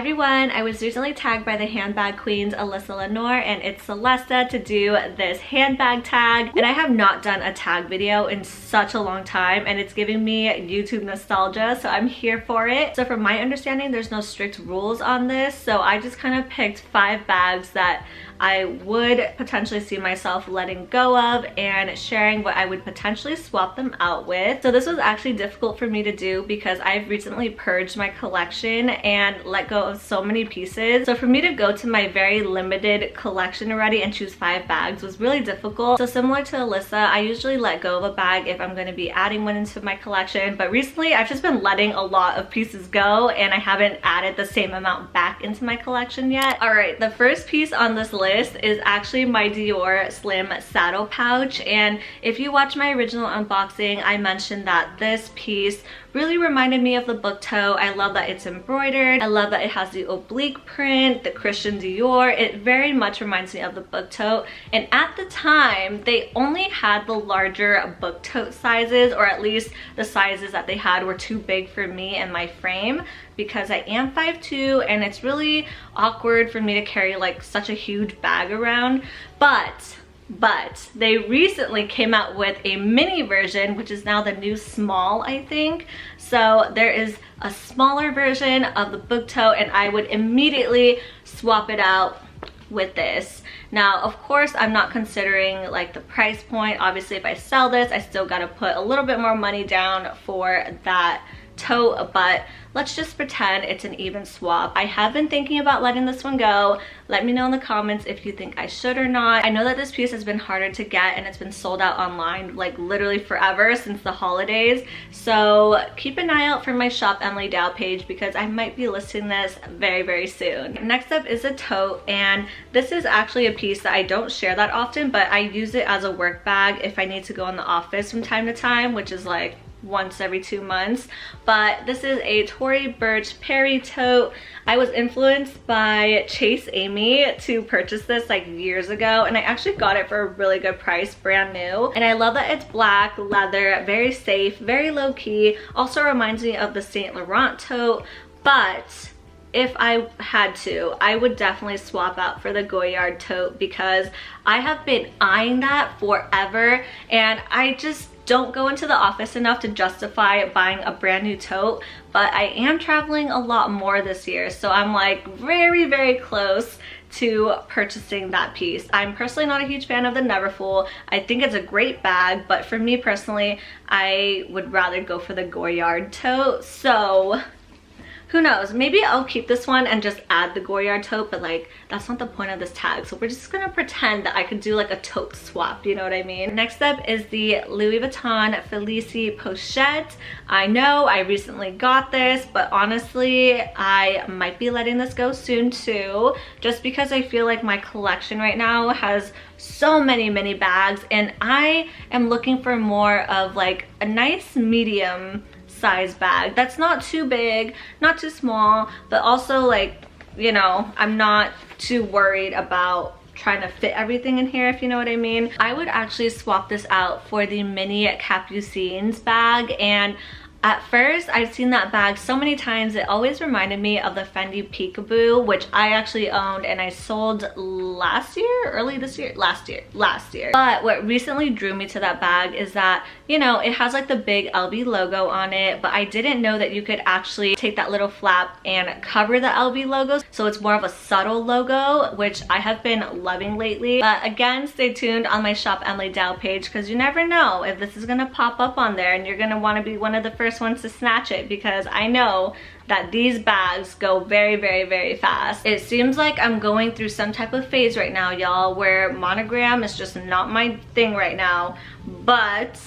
everyone, I was recently tagged by the handbag queens Alyssa Lenore and it's Celesta to do this handbag tag, and I have not done a tag video in such a long time and it's giving me YouTube nostalgia, so I'm here for it. So from my understanding, there's no strict rules on this, so I just kind of picked 5 bags that I would potentially see myself letting go of and sharing what I would potentially swap them out with. So this was actually difficult for me to do because I've recently purged my collection and let go of so many pieces. So for me to go to my very limited collection already and choose 5 bags was really difficult. So similar to Alyssa, I usually let go of a bag if I'm going to be adding one into my collection, but recently I've just been letting a lot of pieces go and I haven't added the same amount back into my collection yet. Alright, the first piece on this list is actually my Dior slim saddle pouch, and if you watch my original unboxing, I mentioned that this piece really reminded me of the book tote. I love that it's embroidered. I love that it has the oblique print, the Christian Dior. It very much reminds me of the book tote, and at the time they only had the larger book tote sizes, or at least the sizes that they had were too big for me and my frame because I am 5'2" and it's really awkward for me to carry like such a huge bag around. But they recently came out with a mini version, which is now the new small, I think. So there is a smaller version of the book tote and I would immediately swap it out with this. Now, of course, I'm not considering like the price point. Obviously, if I sell this, I still gotta put a little bit more money down for that tote, but let's just pretend it's an even swap. I have been thinking about letting this one go. Let me know in the comments if you think I should or not. I know that this piece has been harder to get and it's been sold out online like literally forever since the holidays, so keep an eye out for my shop Emily Dao page because I might be listing this very soon. Next up is a tote, and this is actually a piece that I don't share that often, but I use it as a work bag if I need to go in the office from time to time, which is like once every 2 months. But this is a Tory Burch Perry tote. I was influenced by Chase Amy to purchase this like years ago, and I actually got it for a really good price, brand new. And I love that it's black leather, very safe, very low-key. Also reminds me of the Saint Laurent tote, but if I had to, I would definitely swap out for the Goyard tote because I have been eyeing that forever and I just don't go into the office enough to justify buying a brand new tote. But I am traveling a lot more this year, so I'm like very close to purchasing that piece. I'm personally not a huge fan of the Neverfull. I think it's a great bag, but for me personally, I would rather go for the Goyard tote. So who knows, maybe I'll keep this one and just add the Goyard tote, but like that's not the point of this tag, so we're just gonna pretend that I could do like a tote swap, you know what I mean? Next up is the Louis Vuitton Felicie Pochette. I know I recently got this, but honestly I might be letting this go soon too, just because I feel like my collection right now has so many bags and I am looking for more of like a nice medium size bag that's not too big, not too small, but also like, you know, I'm not too worried about trying to fit everything in here, if you know what I mean. I would actually swap this out for the mini Capucines bag, and at first I've seen that bag so many times, it always reminded me of the Fendi Peekaboo, which I actually owned and I sold last year, last year. But what recently drew me to that bag is that, you know, it has like the big LB logo on it, but I didn't know that you could actually take that little flap and cover the LB logo, so it's more of a subtle logo, which I have been loving lately. But again, stay tuned on my shop Emily Dao page because you never know if this is gonna pop up on there and you're gonna want to be one of the first ones to snatch it, because I know that these bags go very fast. It seems like I'm going through some type of phase right now, y'all, where monogram is just not my thing right now, but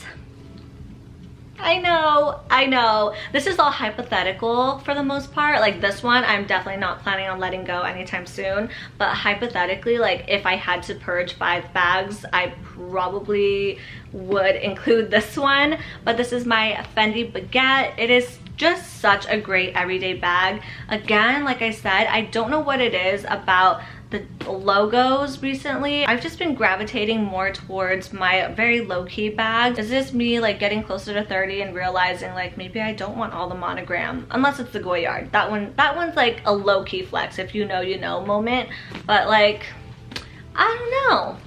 I know. This is all hypothetical for the most part. Like this one, I'm definitely not planning on letting go anytime soon. But hypothetically, like if I had to purge 5 bags, I probably would include this one. But this is my Fendi Baguette. It is just such a great everyday bag. Again, like I said, I don't know what it is about the logos recently. I've just been gravitating more towards my very low-key bags. Is this me like getting closer to 30 and realizing like maybe I don't want all the monogram, unless it's the Goyard. That one's like a low-key flex, if you know you know moment, but like I don't know.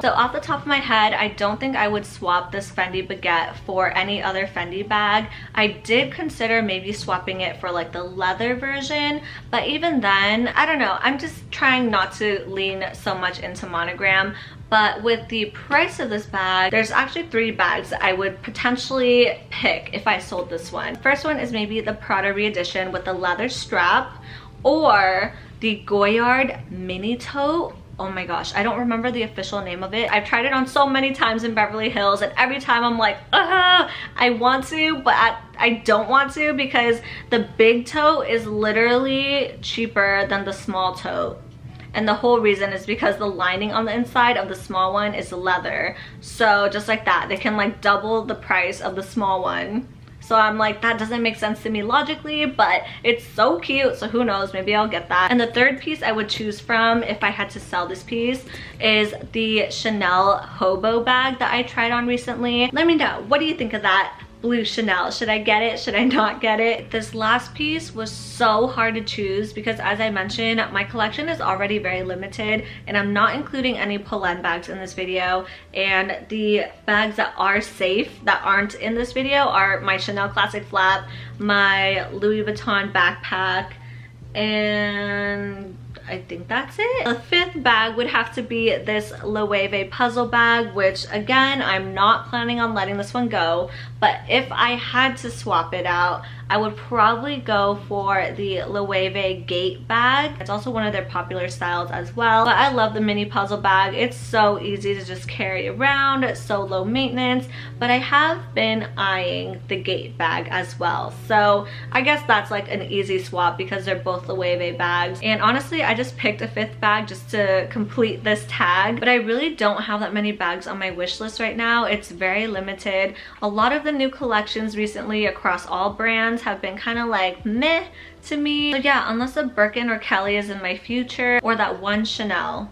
So off the top of my head, I don't think I would swap this Fendi Baguette for any other Fendi bag. I did consider maybe swapping it for like the leather version, but even then, I don't know. I'm just trying not to lean so much into monogram. But with the price of this bag, there's actually 3 bags that I would potentially pick if I sold this one. First one is maybe the Prada re-edition with the leather strap, or the Goyard mini tote. Oh my gosh, I don't remember the official name of it. I've tried it on so many times in Beverly Hills, and every time I'm like, I want to, but I don't want to, because the big tote is literally cheaper than the small tote. And the whole reason is because the lining on the inside of the small one is leather. So just like that, they can like double the price of the small one. So I'm like, that doesn't make sense to me logically, but it's so cute. So who knows, maybe I'll get that. And the third piece I would choose from if I had to sell this piece is the Chanel Hobo bag that I tried on recently. Let me know, what do you think of that blue Chanel? Should I get it? Should I not get it? This last piece was so hard to choose because, as I mentioned, my collection is already very limited, and I'm not including any Pochette bags in this video. And the bags that are safe that aren't in this video are my Chanel Classic Flap, my Louis Vuitton backpack, and I think that's it. The 5th bag would have to be this Loewe puzzle bag, which again, I'm not planning on letting this one go, but if I had to swap it out, I would probably go for the Loewe Gate bag. It's also one of their popular styles as well, but I love the mini puzzle bag. It's so easy to just carry around, it's so low maintenance, but I have been eyeing the Gate bag as well. So I guess that's like an easy swap because they're both Loewe bags. And honestly, I just picked a 5th bag just to complete this tag, but I really don't have that many bags on my wish list right now. It's very limited. A lot of the new collections recently across all brands have been kind of like meh to me. So yeah, unless a Birkin or Kelly is in my future, or that one Chanel.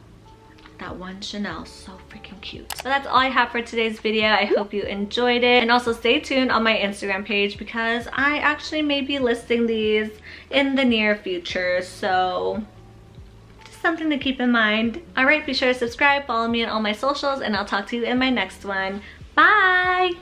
That one Chanel, so freaking cute. So that's all I have for today's video. I hope you enjoyed it, and also stay tuned on my Instagram page because I actually may be listing these in the near future, so just something to keep in mind. All right, be sure to subscribe, follow me on all my socials, and I'll talk to you in my next one. Bye!